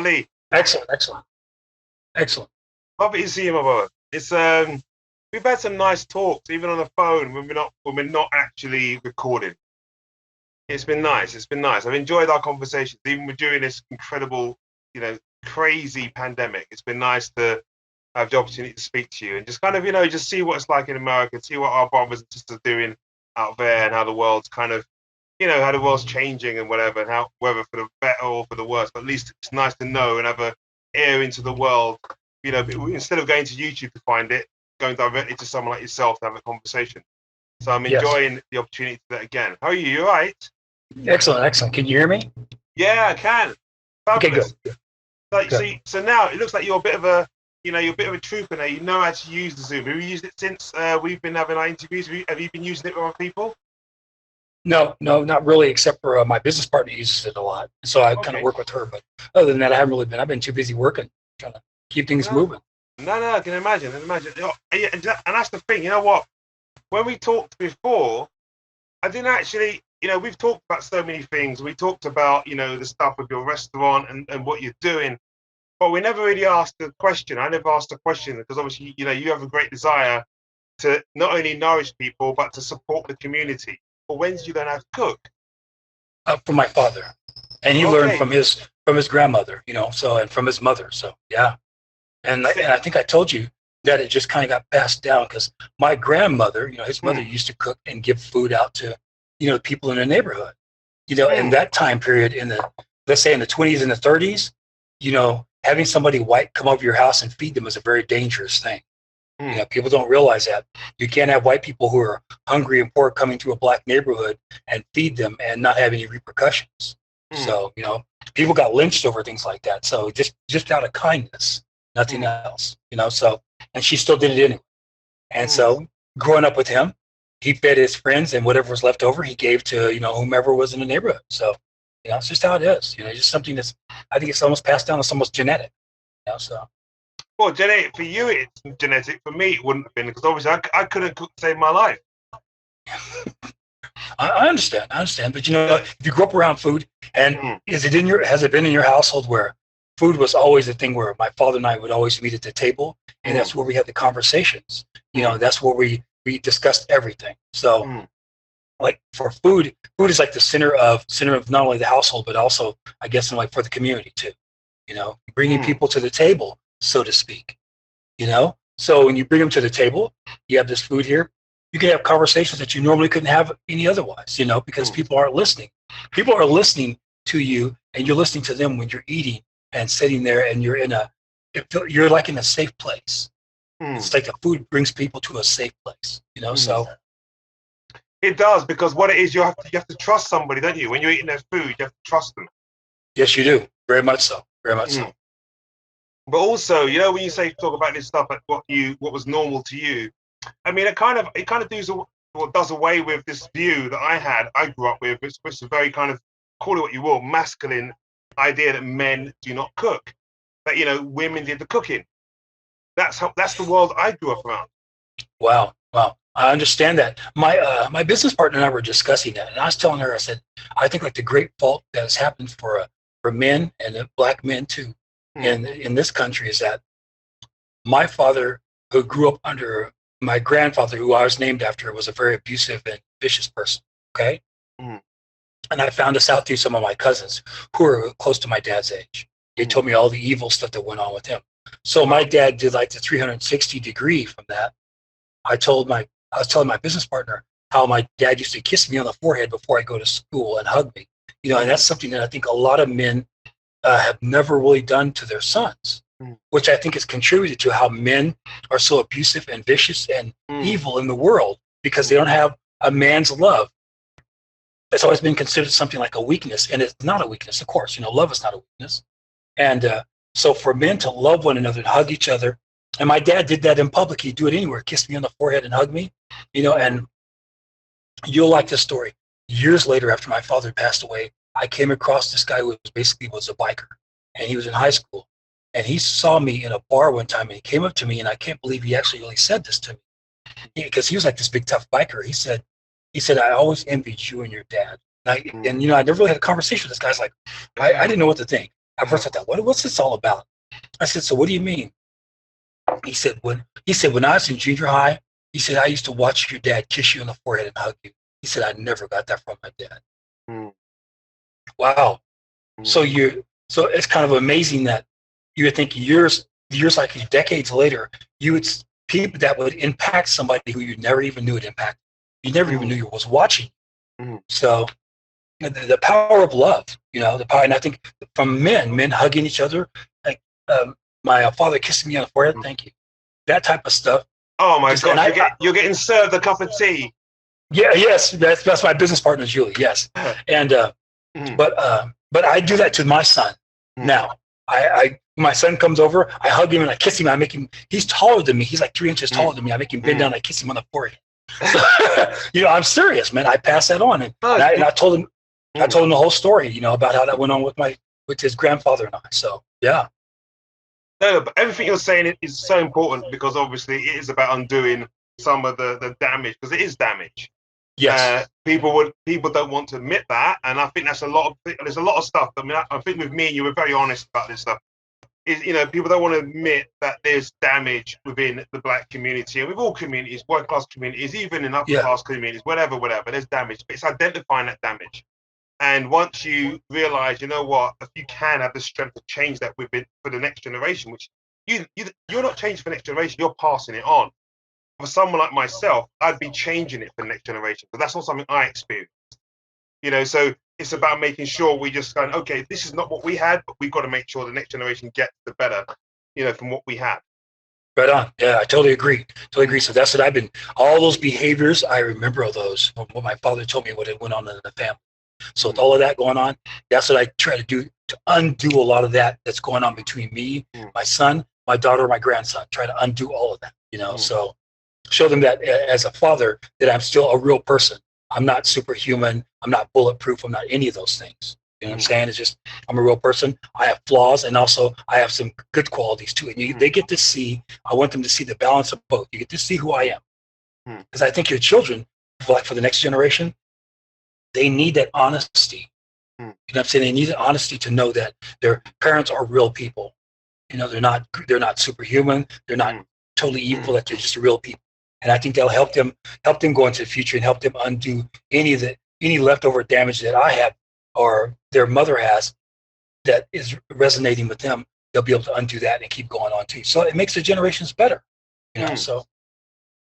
Ollie, Excellent, excellent, excellent. lovely to see you, my brother. It's we've had some nice talks, even on the phone when we're not actually recording. It's been nice. It's been nice. I've enjoyed our conversations, even during this incredible, crazy pandemic. It's been nice to have the opportunity to speak to you and just kind of, just see what it's like in America, see what our brothers and sisters are doing out there, and how the world's kind of, how the world's changing and whatever, and how, whether for the better or for the worse. But at least it's nice to know and have a ear into the world. Instead of going to YouTube to find it, going directly to someone like yourself to have a conversation. So I'm Yes. enjoying the opportunity to that again. How are you? You all right? Excellent, excellent. Can you hear me? Yeah, I can. Fabulous. Okay, good. So, Good. so now it looks like you're a bit of a, you're a bit of a trooper now. You know how to use the Zoom. Have you used it since we've been having our interviews? Have you been using it with other people? No, not really, except for my business partner uses it a lot. So I kind of work with her. But other than that, I haven't really been. I've been too busy working, trying to keep things moving. No, I can imagine. And that's the thing. You know what? When we talked before, I didn't actually, we've talked about so many things. We talked about, the stuff with your restaurant and what you're doing, but we never really asked the question. I never asked the question because obviously, you have a great desire to not only nourish people, but to support the community. But when did you learn how to cook? From my father, and he learned from his grandmother, so, and from his mother. So yeah, and I think I told you that it just kind of got passed down because my grandmother, his mother used to cook and give food out to, people in the neighborhood, in that time period let's say in the 20s and the 30s, having somebody white come over your house and feed them is a very dangerous thing. People don't realize that. You can't have white people who are hungry and poor coming to a black neighborhood and feed them and not have any repercussions. So, people got lynched over things like that. So just out of kindness, nothing else, so, and she still did it anyway. And so growing up with him, he fed his friends, and whatever was left over, he gave to, whomever was in the neighborhood. So, it's just how it is, just something that's, I think it's almost passed down. It's almost genetic, so. Well, genetic for you, it's genetic. For me, it wouldn't have been because obviously I couldn't cook to save my life. I understand, but if you grew up around food, and has it been in your household where food was always the thing where my father and I would always meet at the table, and that's where we had the conversations. That's where we discussed everything. So, like for food is like the center of not only the household but also, I guess, for the community too. Bringing people to the table, so to speak. So when you bring them to the table, you have this food here. You can have conversations that you normally couldn't have any otherwise, because people aren't listening. People are listening to you, and you're listening to them when you're eating and sitting there, and you're like in a safe place. It's like the food brings people to a safe place, so. It does, because what it is, you have to trust somebody, don't you? When you're eating their food, you have to trust them. Yes, you do. Very much so. Very much so. But also, when you talk about this stuff, like what was normal to you, I mean, it kind of does away with this view that I grew up with, which was a very kind of, call it what you will, masculine idea that men do not cook, that women did the cooking. That's the world I grew up around. Wow, I understand that. My business partner and I were discussing that, and I was telling her, I said, I think like the great fault that has happened for men and black men too, in this country is that my father, who grew up under my grandfather, who I was named after, was a very abusive and vicious person. Okay. And I found this out through some of my cousins who are close to my dad's age. They told me all the evil stuff that went on with him. So my dad did like the 360 degree from that. I was telling my business partner how my dad used to kiss me on the forehead before I go to school and hug me. And that's something that I think a lot of men have never really done to their sons, which I think has contributed to how men are so abusive and vicious and evil in the world, because they don't have a man's love. It's always been considered something like a weakness, and it's not a weakness, of course. Love is not a weakness. And so for men to love one another and hug each other, and my dad did that in public. He'd do it anywhere, kiss me on the forehead and hug me, and you'll like this story. Years later, after my father passed away, I came across this guy who was a biker, and he was in high school. And he saw me in a bar one time, and he came up to me, and I can't believe he actually really said this to me, because he was like this big tough biker. He said, I always envied you and your dad. And I never really had a conversation with this guy. I was like, I didn't know what to think. At first I thought, what's this all about? I said, so what do you mean? He said when I was in junior high, he said I used to watch your dad kiss you on the forehead and hug you. He said I never got that from my dad. Mm. Wow. Mm. So it's kind of amazing that you would think years like decades later, you would people that would impact somebody who you never even knew would impact. You never even knew you was watching. So the power of love, the power, and I think from men hugging each other, like my father kissing me on the forehead, thank you, that type of stuff. Oh my gosh, you're getting served a cup of tea. Yeah, yes, that's my business partner, Julie. Yes, and but I do that to my son now. My son comes over, I hug him and I kiss him. I make him. He's taller than me. He's like 3 inches taller than me. I make him bend down. I kiss him on the forehead. So, I'm serious, man. I pass that on, and I told him. I told him the whole story, about how that went on with his grandfather and I. So yeah. No, but everything you're saying is so important because obviously it is about undoing some of the damage, because it is damage. Yes. People don't want to admit that, and I think there's a lot of stuff. I mean, I think with me and you were very honest about this stuff. People don't want to admit that there's damage within the Black community and with all communities, working class communities, even in upper class communities, whatever. There's damage, but it's identifying that damage. And once you realize, if you can have the strength to change that within for the next generation, which you're not changing for the next generation, you're passing it on. For someone like myself, I'd be changing it for the next generation, but that's not something I experienced. So it's about making sure we just going, okay, this is not what we had, but we've got to make sure the next generation gets the better, from what we had. Right on. Yeah, I totally agree. So that's what I've been. All those behaviors, I remember all those. What my father told me, what it went on in the family. So with all of that going on, that's what I try to do, to undo a lot of that that's going on between me, my son, my daughter, my grandson. Try to undo all of that, So show them that as a father, that I'm still a real person. I'm not superhuman. I'm not bulletproof. I'm not any of those things. You know what I'm saying? It's just, I'm a real person. I have flaws, and also I have some good qualities too. And they get to see, I want them to see the balance of both. You get to see who I am. Because I think your children, like for the next generation, they need that honesty. You know what I'm saying? They need the honesty to know that their parents are real people. They're not superhuman. They're not totally evil, that they're just real people. And I think that'll help them go into the future and help them undo any leftover damage that I have or their mother has that is resonating with them. They'll be able to undo that and keep going on too. So it makes the generations better. So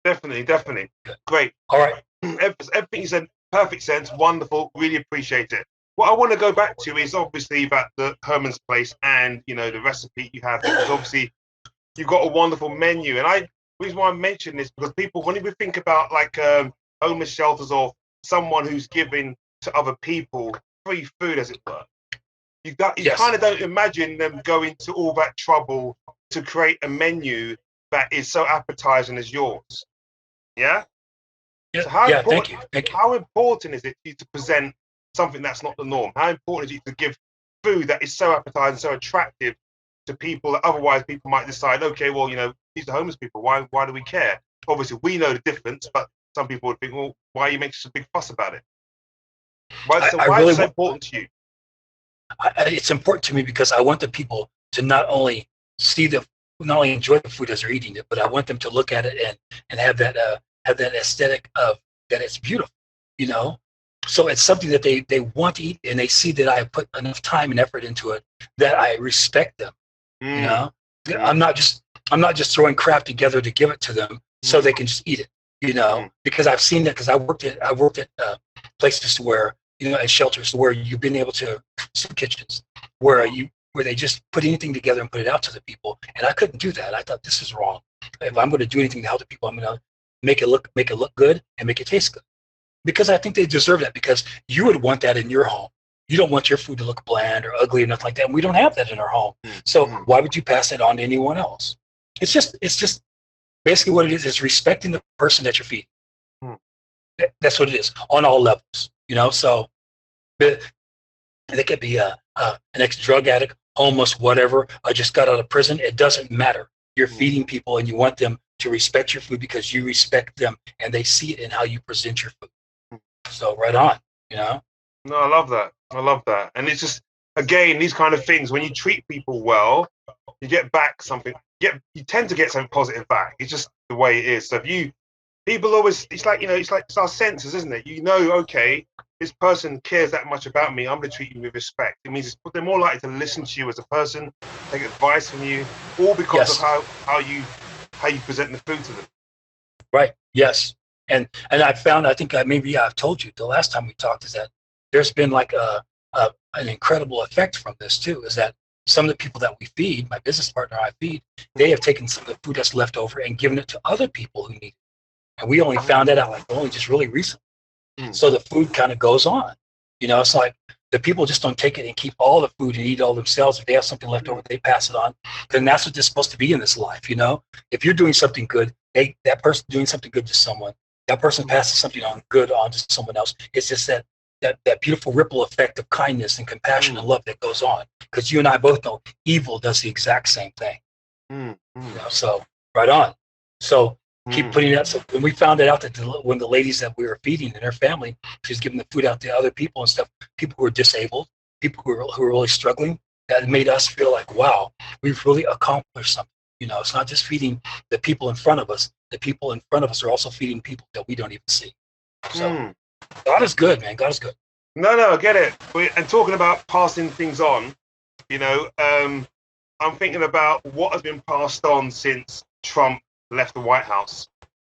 definitely. Great. All right. Everything you said, perfect sense, wonderful, really appreciate it. What I want to go back to is obviously about the Herman's place and the recipe you have, because obviously you've got a wonderful menu. And the reason why I mention this, because people, when we think about like homeless shelters or someone who's giving to other people free food, as it were, you kind of don't imagine them going to all that trouble to create a menu that is so appetizing as yours. Yeah. Yeah, so thank you. How important is it for you to present something that's not the norm? How important is it to give food that is so appetizing, so attractive to people that otherwise people might decide, okay, well, these are homeless people. Why do we care? Obviously, we know the difference, but some people would think, well, why are you making such a big fuss about it? Why is it so important to you? It's important to me because I want the people to not only enjoy the food as they're eating it, but I want them to look at it and have that aesthetic of that it's beautiful, So it's something that they want to eat, and they see that I have put enough time and effort into it that I respect them. I'm not just throwing crap together to give it to them so they can just eat it. Because I've seen that, because I worked at places where at shelters where you've been able to, soup kitchens where they just put anything together and put it out to the people, and I couldn't do that. I thought, this is wrong. If I'm going to do anything to help the people, I'm going to make it look good and make it taste good, because I think they deserve that, because you would want that in your home. You don't want your food to look bland or ugly or nothing like that. And we don't have that in our home. So why would you pass that on to anyone else? It's just basically what it is. It's respecting the person that you're feeding. That's what it is on all levels, so they could be an ex-drug addict, homeless, whatever. I just got out of prison. It doesn't matter. You're feeding people, and you want them to respect your food because you respect them, and they see it in how you present your food. So right on, No, I love that. And it's just, again, these kind of things, when you treat people well, you get back something. You tend to get something positive back. It's just the way it is. So people always, it's like, it's our senses, isn't it? Okay, this person cares that much about me. I'm going to treat you with respect. It means they're more likely to listen to you as a person, take advice from you, all because of how you present the food to them. Right. Yes. And I found, I think maybe I've told you the last time we talked, is that there's been like an incredible effect from this too, is that some of the people that we feed, my business partner I feed, they have taken some of the food that's left over and given it to other people who need it. And we only found that out like only just really recently. So the food kind of goes on. It's like the people just don't take it and keep all the food and eat it all themselves. If they have something left over, they pass it on. Then that's what they're supposed to be in this life. If you're doing something good, that person doing something good to someone, that person passes something good on to someone else. It's just that beautiful ripple effect of kindness and compassion and love that goes on. Because you and I both know evil does the exact same thing. So right on. So keep putting that. So when we found it out that when the ladies that we were feeding in her family, she was giving the food out to other people and stuff, people who were disabled, people who were really struggling, that made us feel like, wow, we've really accomplished something. It's not just feeding the people in front of us. The people in front of us are also feeding people that we don't even see. So God is good, man. God is good. No, I get it. And talking about passing things on, I'm thinking about what has been passed on since Trump left the White House.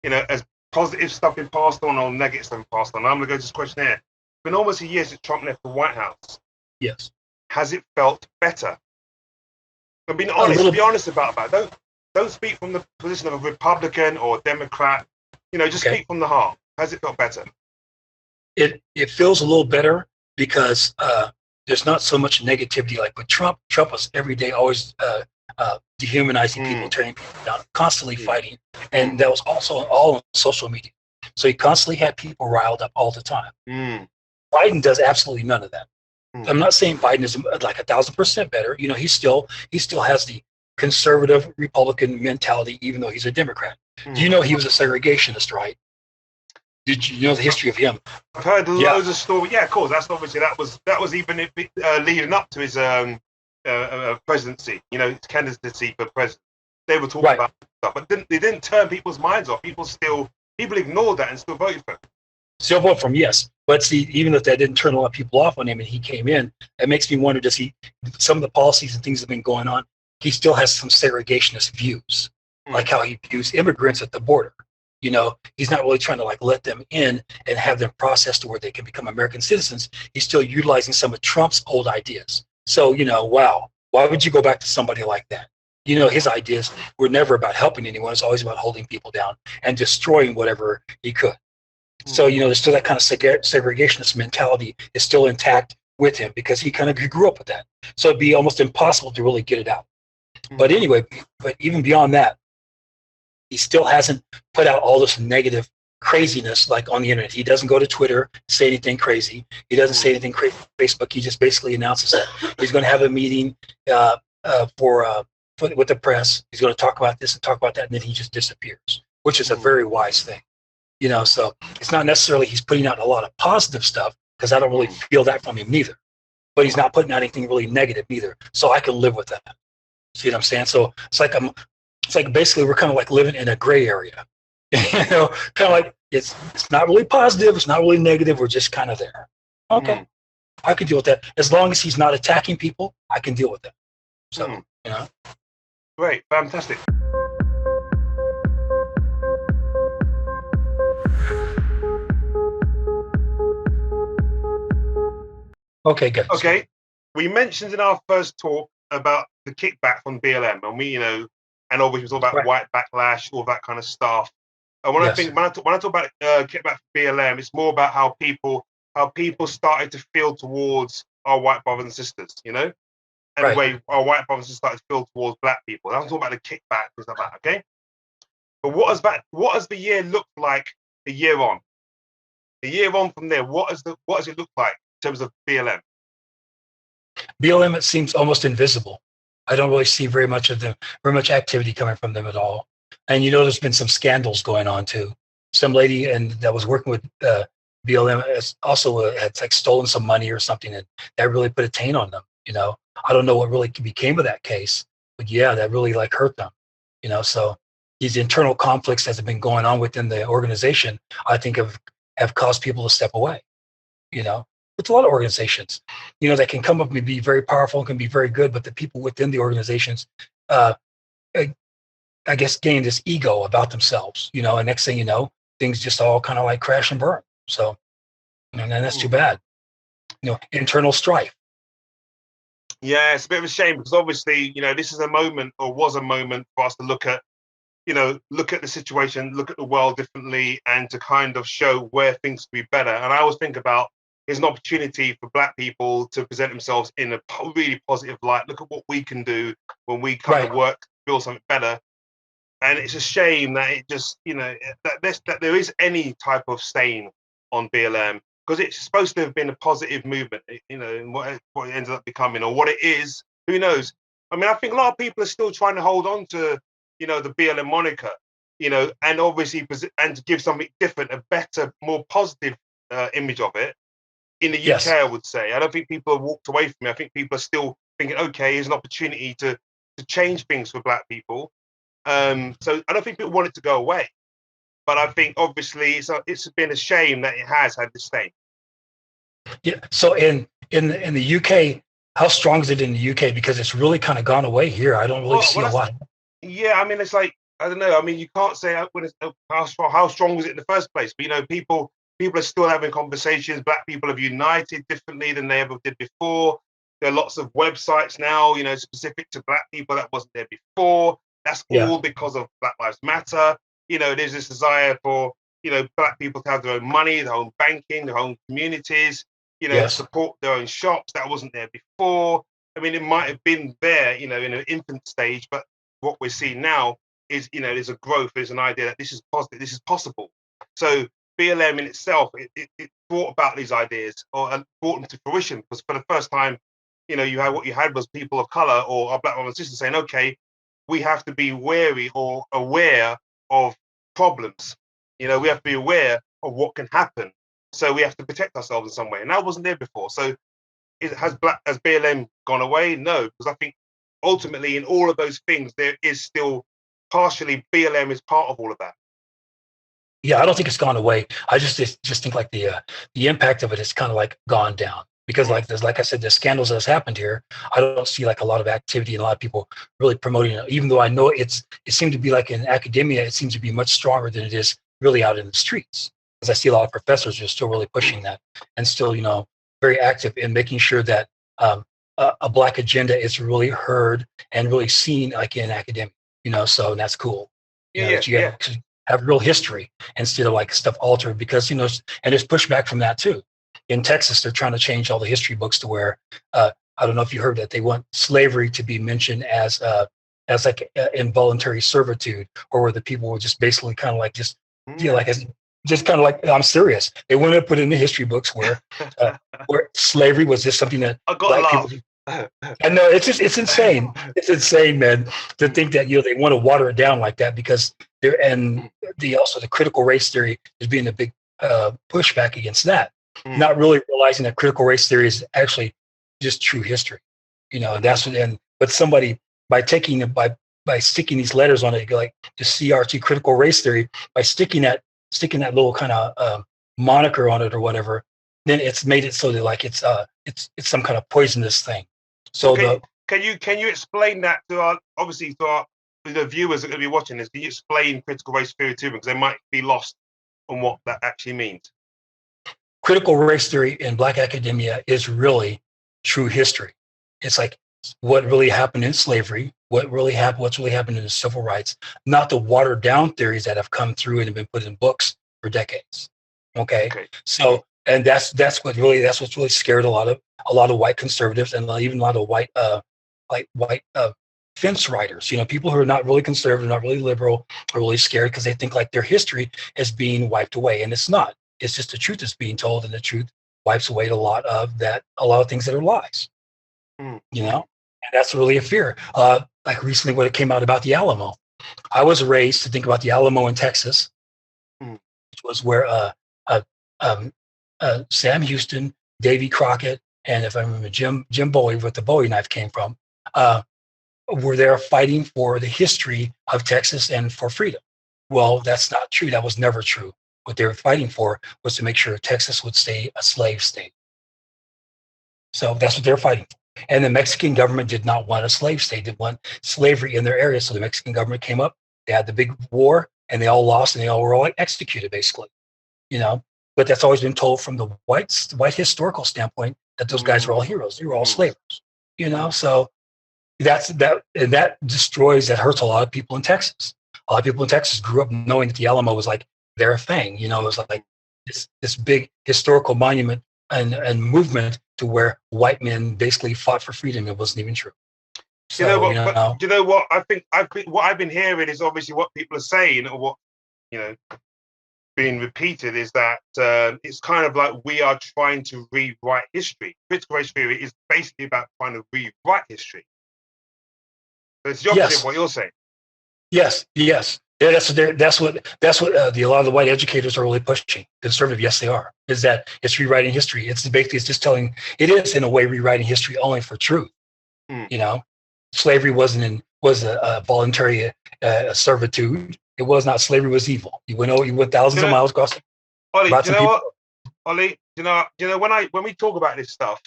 As positive stuff been passed on or negative stuff been passed on. I'm going to go to this question here. It's been almost a year since Trump left the White House. Yes. Has it felt better? Be honest about that. Don't speak from the position of a Republican or a Democrat. Just speak from the heart. Has it felt better? It feels a little better because there's not so much negativity like with Trump. Trump was every day always dehumanizing people, tearing people down, constantly fighting. And that was also all on social media. So he constantly had people riled up all the time. Biden does absolutely none of that. I'm not saying Biden is like 1,000% better. He still has the conservative Republican mentality, even though he's a Democrat. Do you know he was a segregationist, right? Did you know the history of him? I've heard loads of stories. Yeah, of course. That's obviously that was even leading up to his presidency. His candidacy for president. They were talking about stuff, but they didn't turn people's minds off. People ignored that and still voted for him. Still vote for him, yes. But see, even if that didn't turn a lot of people off on him and he came in, it makes me wonder, does he, some of the policies and things that have been going on, he still has some segregationist views, like how he views immigrants at the border. He's not really trying to let them in and have them processed to where they can become American citizens. He's still utilizing some of Trump's old ideas. So, wow, why would you go back to somebody like that? His ideas were never about helping anyone. It's always about holding people down and destroying whatever he could. So, there's still that kind of segregationist mentality is still intact with him because he grew up with that. So it'd be almost impossible to really get it out. But anyway, even beyond that, he still hasn't put out all this negative craziness like on the internet. He doesn't go to Twitter, say anything crazy. He doesn't say anything crazy on Facebook. He just basically announces that he's going to have a meeting with the press. He's going to talk about this and talk about that, and then he just disappears, which is a very wise thing. So it's not necessarily he's putting out a lot of positive stuff, because I don't really feel that from him neither. But he's not putting out anything really negative either. So I can live with that. See what I'm saying? So it's like basically we're kind of like living in a gray area. Kind of like it's not really positive, it's not really negative, we're just kind of there. Okay. I can deal with that. As long as he's not attacking people, I can deal with that. So, Great, fantastic. Okay, good. Okay, we mentioned in our first talk about the kickback from BLM, and and obviously it was all about white backlash, all that kind of stuff. And when I talk about kickback from BLM, it's more about how people started to feel towards our white brothers and sisters, and the way our white brothers and sisters started to feel towards black people. That's talking about the kickback and stuff like that. Okay, but what has the year looked like a year on? A year on from there, what does it look like in terms of BLM? BLM, it seems almost invisible. I don't really see very much activity coming from them at all. And there's been some scandals going on too. Some lady that was working with BLM has also had stolen some money or something, and that really put a taint on them. I don't know what really became of that case, but yeah, that really like hurt them, so these internal conflicts that have been going on within the organization, I think have caused people to step away. It's a lot of organizations, that can come up and be very powerful and can be very good, but the people within the organizations, uh, I guess, gain this ego about themselves, and next thing you know, things just all kind of like crash and burn. So, and then that's too bad. Internal strife. Yeah, it's a bit of a shame because obviously, this is a moment, or was a moment, for us to look at the situation, look at the world differently, and to kind of show where things could be better. And I always think about it's an opportunity for Black people to present themselves in a really positive light. Look at what we can do when we kind of work to build something better. And it's a shame that it just, that there is any type of stain on BLM, because it's supposed to have been a positive movement, and what it ended up becoming, or what it is, who knows? I mean, I think a lot of people are still trying to hold on to, the BLM moniker, and obviously, and to give something different, a better, more positive image of it. In the UK, I would say. I don't think people have walked away from it. I think people are still thinking, okay, here's an opportunity to change things for Black people. So I don't think people want it to go away. But I think obviously it's been a shame that it has had this stain. Yeah. So in the UK, how strong is it in the UK? Because it's really kind of gone away here. I don't really see a lot. Yeah, I mean, it's like, I don't know. I mean, you can't say how strong was it in the first place. But people are still having conversations. Black people have united differently than they ever did before. There are lots of websites now, specific to Black people that wasn't there before. That's all because of Black Lives Matter. There's this desire for, Black people to have their own money, their own banking, their own communities, support their own shops. That wasn't there before. I mean, it might have been there, in an infant stage, but what we're seeing now is, there's a growth, there's an idea that this is positive, this is possible. So BLM in itself, it brought about these ideas, or brought them to fruition, because for the first time, what you had was people of color or our Black brothers and sisters saying, okay, we have to be wary or aware of problems. We have to be aware of what can happen. So we have to protect ourselves in some way. And that wasn't there before. So has BLM gone away? No, because I think ultimately in all of those things, there is still partially BLM is part of all of that. Yeah, I don't think it's gone away. I just think like the impact of it has kind of like gone down. Because like I said, the scandals that has happened here, I don't see like a lot of activity and a lot of people really promoting it. Even though I know it seems to be like in academia, it seems to be much stronger than it is really out in the streets. Because I see a lot of professors who are still really pushing that and still, very active in making sure that a Black agenda is really heard and really seen like in academia. So that's cool. That you have real history instead of like stuff altered, because and there's pushback from that too. In Texas, they're trying to change all the history books to where I don't know if you heard that they want slavery to be mentioned as like involuntary servitude, or where the people were just basically kind of like just feel like just kind of like, I'm serious. They want to put in the history books where slavery was just something that Black people. I know it's insane. It's insane, man, to think that they want to water it down like that, because also the critical race theory is being a big pushback against that. Not really realizing that critical race theory is actually just true history, and that's what. But somebody by sticking these letters on it, like the CRT, critical race theory, by sticking that little kind of moniker on it or whatever, then it's made it so that like it's some kind of poisonous thing. So can you explain that to the viewers that are going to be watching this? Can you explain critical race theory to them, because they might be lost on what that actually means? Critical race theory in Black academia is really true history. It's like what really happened in slavery, what's really happened in the civil rights, not the watered down theories that have come through and have been put in books for decades. Okay. So, and that's what's really scared a lot of white conservatives, and even a lot of white fence riders. People who are not really conservative, not really liberal, are really scared because they think like their history is being wiped away, and it's not. It's just the truth that's being told, and the truth wipes away a lot of things that are lies. And that's really a fear. Like recently, when it came out about the Alamo, I was raised to think about the Alamo in Texas, which was where Sam Houston, Davy Crockett, and if I remember Jim Bowie, what the Bowie knife came from, were there fighting for the history of Texas and for freedom. Well, that's not true. That was never true. What they were fighting for was to make sure Texas would stay a slave state. So that's what they're fighting for. And the Mexican government did not want a slave state. They want slavery in their area. So the Mexican government came up, they had the big war, and they all lost, and they all were all executed, basically. You know, but that's always been told from the white historical standpoint that those guys were all heroes. They were all slavers. You know, so that destroys, that hurts a lot of people in Texas. A lot of people in Texas grew up knowing that the Alamo was like their thing. You know, it was like this big historical monument and movement to where white men basically fought for freedom. It wasn't even true. So, but you know what? I think what I've been hearing is obviously what people are saying, or what being repeated, is that it's kind of like we are trying to rewrite history. Critical race theory is basically about trying to rewrite history. So it's the opposite of what you're saying. Yes. Yeah, that's what a lot of the white educators are really pushing. Conservative, yes, they are. Is that it's rewriting history? It's just telling. It is in a way rewriting history only for truth. You know, slavery was a voluntary servitude. It was not. Slavery was evil. You went thousands of miles across. Ollie, do you know what? Ollie, you know when we talk about this stuff,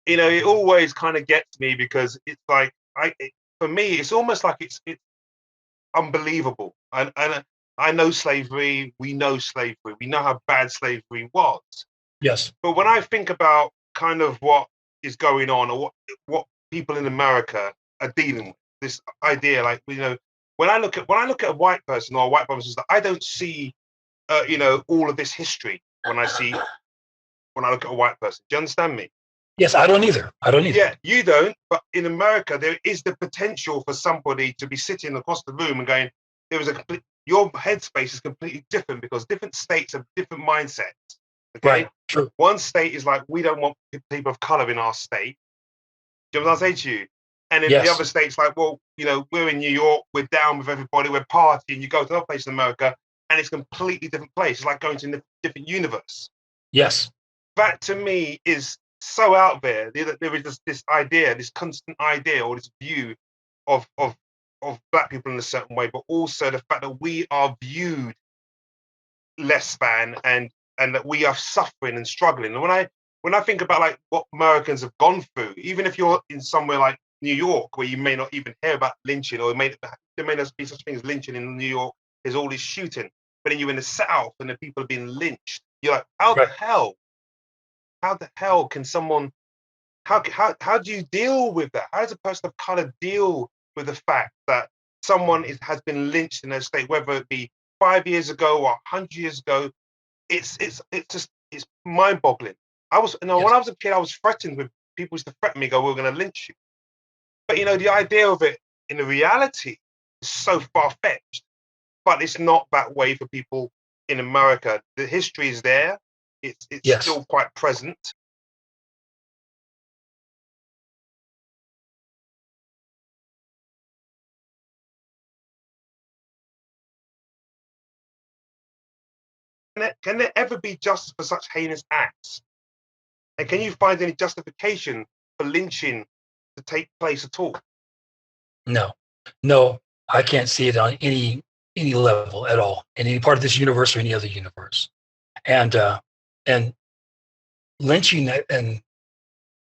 it always kind of gets me, because it's like for me, it's almost like it's unbelievable. And I know slavery. We know slavery. We know how bad slavery was. Yes. But when I think about kind of what is going on, or what people in America are dealing with, this idea, like when I look at a white person or a white brother, I don't see all of this history when I look at a white person. Do you understand me? Yes, I don't either. Yeah, you don't. But in America, there is the potential for somebody to be sitting across the room and going, your headspace is completely different, because different states have different mindsets. Okay? Right, true. One state is like, we don't want people of color in our state. Do you know what I say to you? And then the other state's like, well, we're in New York, we're down with everybody, we're partying. You go to another place in America, and it's a completely different place. It's like going to a different universe. Yes. That to me is so out there. There is this idea, this constant idea, or this view of black people in a certain way, but also the fact that we are viewed less than, and that we are suffering and struggling. And when I think about like what Americans have gone through, even if you're in somewhere like New York, where you may not even hear about lynching, or there may not be such thing as lynching in New York, there's all this shooting, but then you're in the South and the people are being lynched. You're like, how the hell can someone, how do you deal with that? How does a person of color deal with the fact that someone has been lynched in their state, whether it be 5 years ago or 100 years ago? It's mind-boggling. When I was a kid, I was threatened with, people used to threaten me, go, we're going to lynch you. But the idea of it in the reality is so far-fetched. But it's not that way for people in America. The history is there. It's still quite present. Can there ever be justice for such heinous acts? And can you find any justification for lynching to take place at all? No, I can't see it on any level at all, in any part of this universe or any other universe. And lynching, and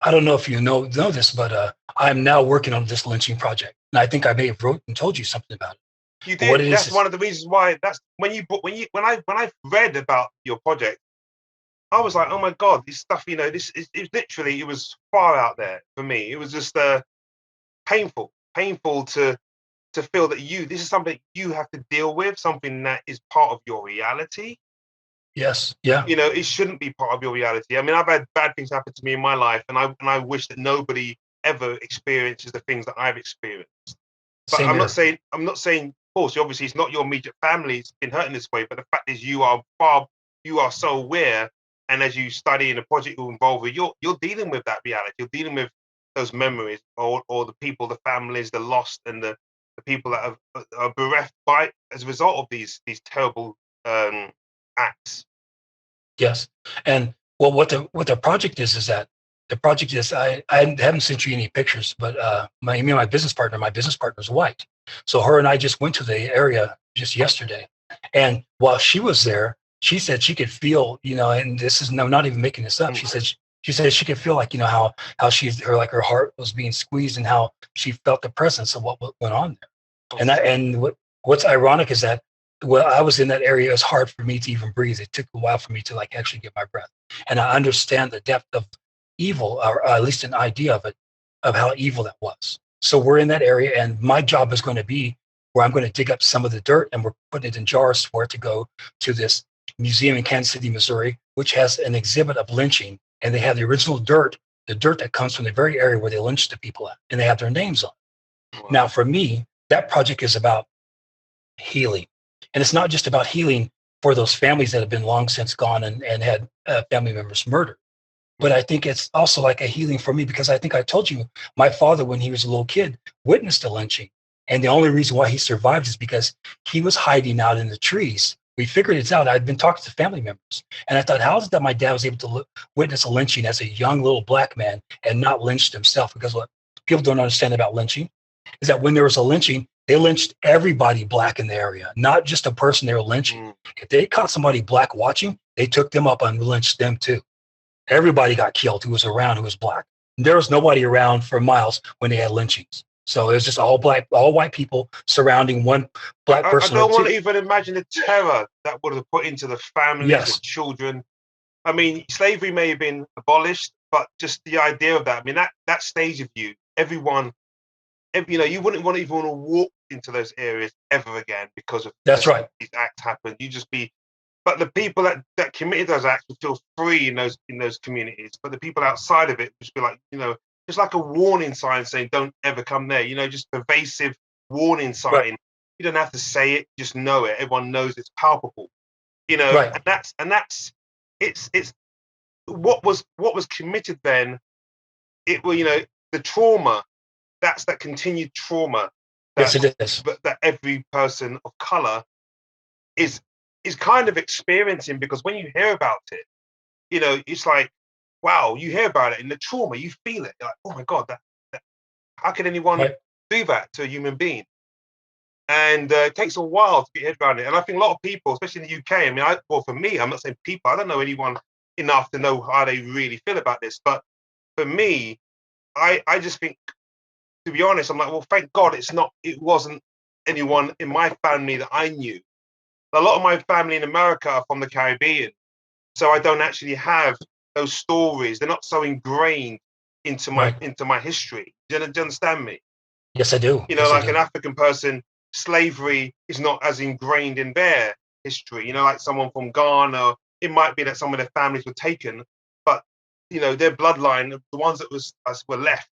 I don't know if you know this, but I'm now working on this lynching project, and I think I may have wrote and told you something about it. You did. That's one of the reasons why. That's when I read about your project, I was like, oh my God, this stuff. This is literally, it was far out there for me. It was just painful to feel that this is something you have to deal with, something that is part of your reality. Yes. Yeah. It shouldn't be part of your reality. I mean, I've had bad things happen to me in my life, and I wish that nobody ever experiences the things that I've experienced. But I'm not saying, of course, obviously it's not your immediate family it's been hurt in this way, but the fact is you are so aware, and as you study in the project you're involved with, you're dealing with that reality. You're dealing with those memories, or the people, the families, the lost, and the people that are bereft as a result of these terrible acts. Yes, and Well, what the project is that the project is I haven't sent you any pictures, but my business partner is white, so her and I just went to the area just yesterday, and while she was there, she said she could feel, and this is no, not even making this up. She said she could feel like, how her heart was being squeezed and how she felt the presence of what went on there. What's ironic is that, well, I was in that area. It was hard for me to even breathe. It took a while for me to like actually get my breath. And I understand the depth of evil, or at least an idea of it, of how evil that was. So we're in that area, and my job is going to be where I'm going to dig up some of the dirt, and we're putting it in jars for it to go to this museum in Kansas City, Missouri, which has an exhibit of lynching, and they have the original dirt, the dirt that comes from the very area where they lynched the people at, and they have their names on it. Wow. Now, for me, that project is about healing. And it's not just about healing for those families that have been long since gone and had family members murdered. But I think it's also like a healing for me, because I think I told you, my father, when he was a little kid, witnessed a lynching. And the only reason why he survived is because he was hiding out in the trees. We figured it out. I'd been talking to family members. And I thought, how is it that my dad was able to witness a lynching as a young little black man and not lynched himself? Because what people don't understand about lynching is that when there was a lynching, they lynched everybody black in the area, not just a person they were lynching. If they caught somebody black watching, they took them up and lynched them too. Everybody got killed who was around, who was black. There was nobody around for miles when they had lynchings. So it was just all white people surrounding one black person. I don't want to even imagine the terror that would have put into the families, yes. the children. I mean, slavery may have been abolished, but just the idea of that. I mean, that stage of you, everyone, you wouldn't want to even want to walk into those areas ever again because of that's right. These acts happened. You just be, but the people that committed those acts would feel free in those communities. But the people outside of it would just be like, just like a warning sign saying, "Don't ever come there." Just pervasive warning sign. Right. You don't have to say it; just know it. Everyone knows it's palpable. Right. And that's it's what was committed then. It will, the trauma. That's that continued trauma. Yes, it is. That every person of color is kind of experiencing, because when you hear about it, it's like, wow, you hear about it in the trauma, you feel it. You're like, oh my God, that how can anyone do that to a human being? And it takes a while to get your head around it. And I think a lot of people, especially in the UK, I mean, for me, I'm not saying people, I don't know anyone enough to know how they really feel about this. But for me, I just think, to be honest, I'm like, well, thank God it wasn't anyone in my family that I knew. A lot of my family in America are from the Caribbean, so I don't actually have those stories. They're not so ingrained into my history. Do you understand me? Yes, I do. Like an African person, slavery is not as ingrained in their history. Like someone from Ghana, it might be that some of their families were taken, but their bloodline, the ones that were left,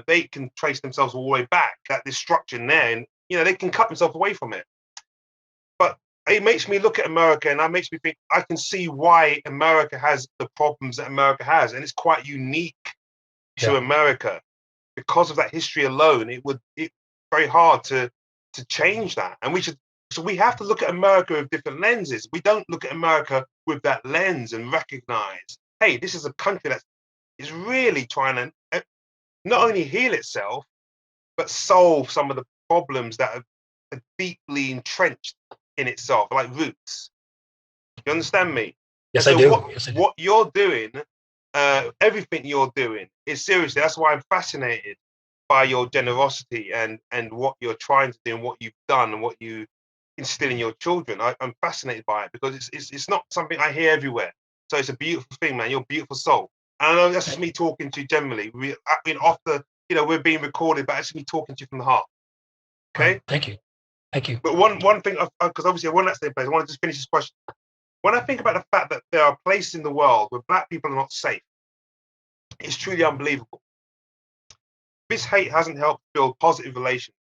they can trace themselves all the way back. That destruction there, and they can cut themselves away from it. But it makes me look at America, and that makes me think I can see why America has the problems that America has, and it's quite unique to America because of that history alone. It's very hard to change that, and we have to look at America with different lenses. We don't look at America with that lens and recognize, hey, this is a country that is really trying to not only heal itself, but solve some of the problems that are deeply entrenched in itself, like roots. You understand me? Yes, I do. What you're doing, everything you're doing is seriously. That's why I'm fascinated by your generosity and what you're trying to do and what you've done and what you instill in your children. I'm fascinated by it because it's not something I hear everywhere. So it's a beautiful thing, man. You're a beautiful soul. And I know that's just me talking to you generally. We're being recorded, but it's me talking to you from the heart. Okay. Thank you. Thank you. But one thing, because obviously I want that same place. I want to just finish this question. When I think about the fact that there are places in the world where Black people are not safe, it's truly unbelievable. This hate hasn't helped build positive relations.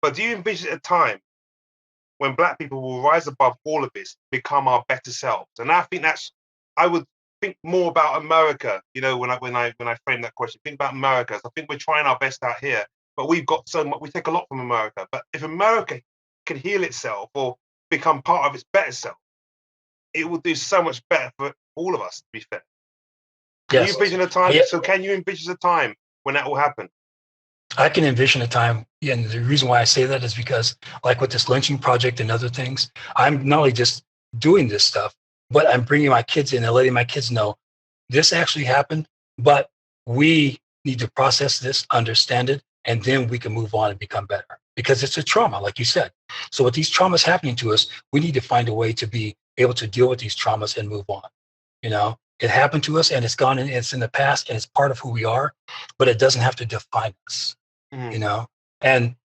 But do you envision a time when Black people will rise above all of this, become our better selves? And I think I would think more about America. When I frame that question, think about America. So I think we're trying our best out here, but we've got so much. We take a lot from America. But if America can heal itself or become part of its better self, it will do so much better for all of us, to be fair. Can Yes. you envision a time? Yeah. So can you envision a time when that will happen? I can envision a time, and the reason why I say that is because, like with this lynching project and other things, I'm not only just doing this stuff, but I'm bringing my kids in and letting my kids know this actually happened, but we need to process this, understand it, and then we can move on and become better. Because it's a trauma, like you said. So with these traumas happening to us, we need to find a way to be able to deal with these traumas and move on. You know, it happened to us and it's gone and it's in the past and it's part of who we are, but it doesn't have to define us. You know, and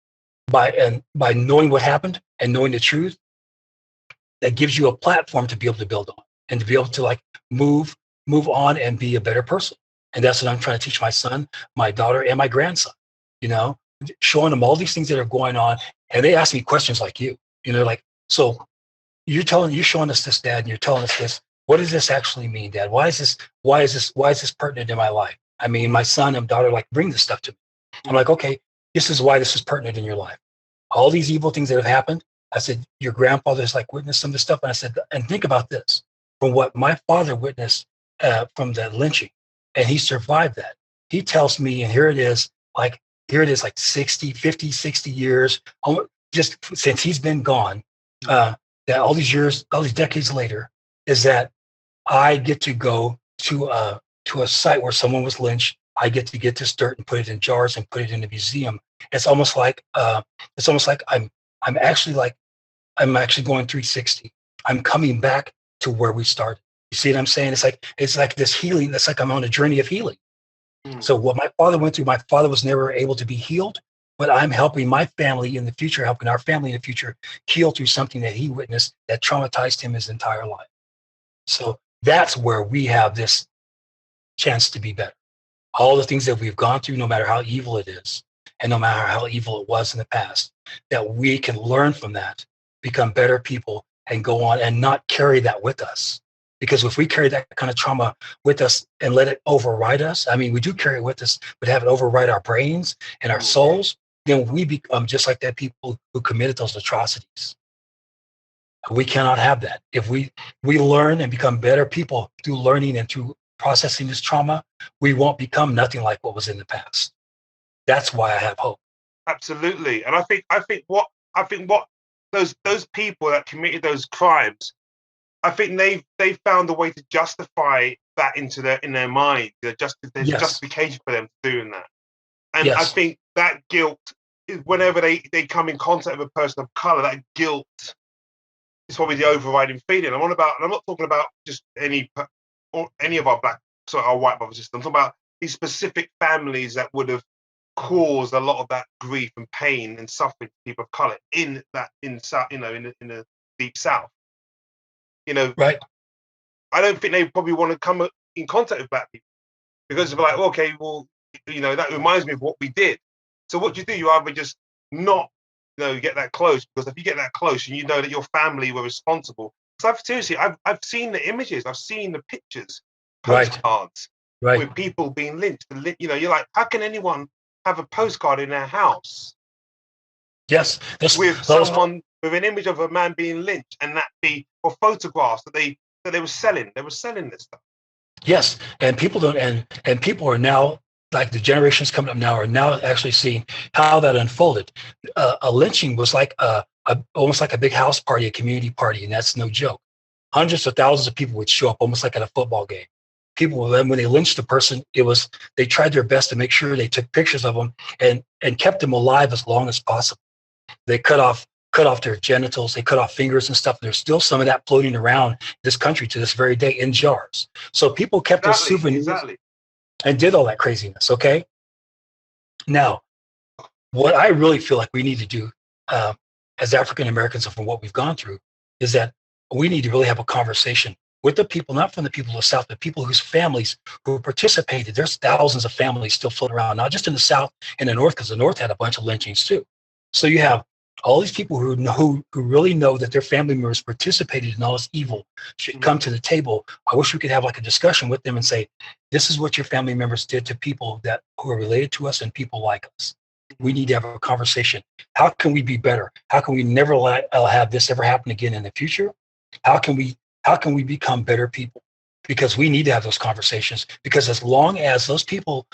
by knowing what happened and knowing the truth, that gives you a platform to be able to build on and to be able to like move on and be a better person. And that's what I'm trying to teach my son, my daughter, and my grandson, you know, showing them all these things that are going on. And they ask me questions like you, you know, like, so you're showing us this, Dad, and you're telling us this. What does this actually mean, Dad? Why is this pertinent in my life? I mean, my son and daughter like bring this stuff to me. I'm like, okay, this is why this is pertinent in your life. All these evil things that have happened. I said, your grandfather's like witnessed some of this stuff. And I said, and think about this, from what my father witnessed from that lynching, and he survived that. He tells me, and here it is like 60 years, just since he's been gone, that all these years, all these decades later, is that I get to go to a site where someone was lynched. I get to get this dirt and put it in jars and put it in a museum. It's almost like I'm actually going 360. I'm coming back to where we started. You see what I'm saying? It's like this healing. It's like I'm on a journey of healing. So what my father went through, my father was never able to be healed, but I'm helping my family in the future, helping our family in the future heal through something that he witnessed that traumatized him his entire life. So that's where we have this chance to be better. All the things that we've gone through, no matter how evil it is, and no matter how evil it was in the past, that we can learn from that, become better people, and go on and not carry that with us. Because if we carry that kind of trauma with us and let it override us, I mean, we do carry it with us, but have it override our brains and our souls, then we become just like that people who committed those atrocities. We cannot have that. If we learn and become better people through learning and through processing this trauma, we won't become nothing like what was in the past. That's why I have hope. Absolutely. And I think what those people that committed those crimes, I think they found a way to justify that in their mind. There's justification for them doing that. And I think that guilt is whenever they come in contact with a person of color, that guilt is probably the overriding feeling. I'm not talking about just any of our white brothers and sisters. I'm talking about these specific families that would have caused a lot of that grief and pain and suffering to people of color in the deep South. You know, right? I don't think they probably want to come in contact with black people because they're like, okay, well, you know, that reminds me of what we did. So what do? You either just not, get that close, because if you get that close and you know that your family were responsible. So I've seen the images, I've seen the pictures, postcards with people being lynched. You're like, how can anyone have a postcard in their house? Yes, with someone with an image of a man being lynched, and that be or photographs that they were selling. They were selling this stuff. Yes, and people don't, and people are now, like the generations coming up now, are now actually seeing how that unfolded. A lynching was like almost like a big house party, a community party, and that's no joke. Hundreds of thousands of people would show up, almost like at a football game. People, when they lynched the person, they tried their best to make sure they took pictures of them and kept them alive as long as possible. They cut off their genitals, they cut off fingers and stuff. There's still some of that floating around this country to this very day in jars. So people kept those souvenirs and did all that craziness. Okay. Now, what I really feel like we need to do as African Americans, and from what we've gone through, is that we need to really have a conversation with the people, not from the people of the South, but people whose families who participated. There's thousands of families still floating around, not just in the South and the North, because the North had a bunch of lynchings too. So you have all these people who really know that their family members participated in all this evil should come to the table. I wish we could have like a discussion with them and say, this is what your family members did to people who are related to us and people like us. We need to have a conversation. How can we be better? How can we never have this ever happen again in the future? How can we how can we become better people? Because we need to have those conversations, because as long as those people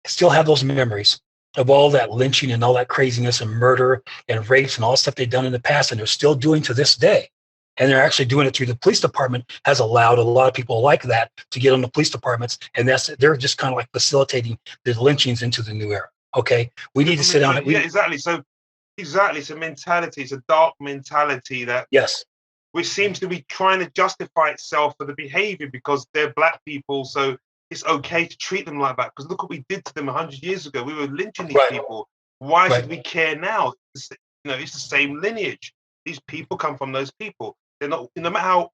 still have those memories of all that lynching and all that craziness and murder and rapes and all the stuff they've done in the past, and they're still doing to this day, and they're actually doing it through the police department, has allowed a lot of people like that to get on the police departments, and they're just kind of like facilitating the lynchings into the new era. Okay, we need to sit down. Yeah, exactly. So exactly, it's a mentality. It's a dark mentality that Yes, which seems to be trying to justify itself for the behavior because they're black people. So it's okay to treat them like that. Because look what we did to them 100 years ago. We were lynching these right, people. Why right, should we care now? It's the same lineage. These people come from those people. They're not, no matter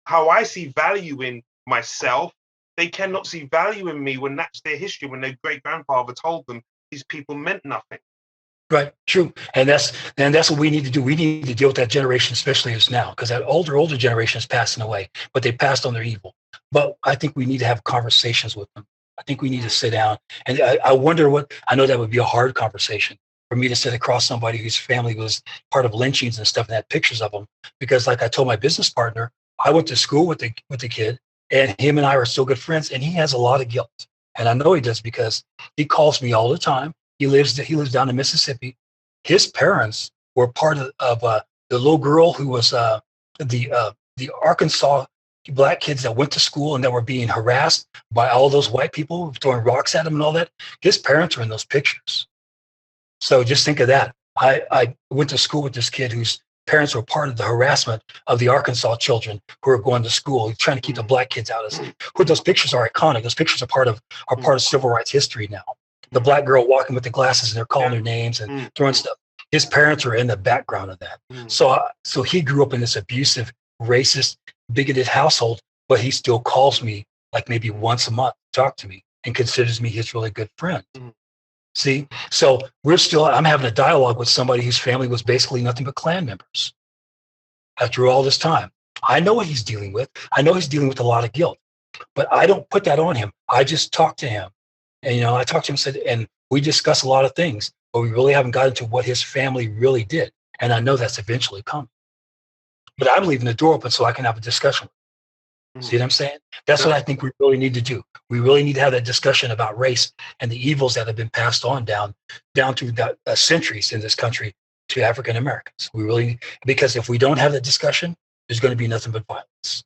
how I see value in myself, they cannot see value in me when that's their history, when their great grandfather told them these people meant nothing. right. True, and that's what we need to do. We need to deal with that generation, especially as now, because that older generation is passing away, but they passed on their evil. But I think we need to have conversations with them. I think we need to sit down, and I wonder what, I know that would be a hard conversation for me to sit across somebody whose family was part of lynchings and stuff and had pictures of them. Because like I told my business partner, I went to school with the kid, and him and I are still good friends, and he has a lot of guilt. And I know he does because he calls me all the time. He lives down in Mississippi. His parents were part of the little girl who was the Arkansas black kids that went to school and that were being harassed by all those white people throwing rocks at them and all that. His parents are in those pictures. So just think of that. I went to school with this kid whose parents were part of the harassment of the Arkansas children who are going to school, trying to keep the black kids out of school. Those pictures are iconic. Those pictures are part of civil rights history now. The black girl walking with the glasses and they're calling their names and throwing stuff. His parents are in the background of that. So he grew up in this abusive, racist, bigoted household, but he still calls me like maybe once a month to talk to me and considers me his really good friend. See, so I'm having a dialogue with somebody whose family was basically nothing but Klan members after all this time. I know what he's dealing with. I know he's dealing with a lot of guilt, but I don't put that on him. I just talk to him. And, I talked to him and said, and we discuss a lot of things, but we really haven't gotten to what his family really did. And I know that's eventually coming. But I'm leaving the door open so I can have a discussion. See what I'm saying? That's what I think we really need to do. We really need to have that discussion about race and the evils that have been passed on down through the centuries in this country to African Americans. We really, because if we don't have that discussion, there's going to be nothing but violence.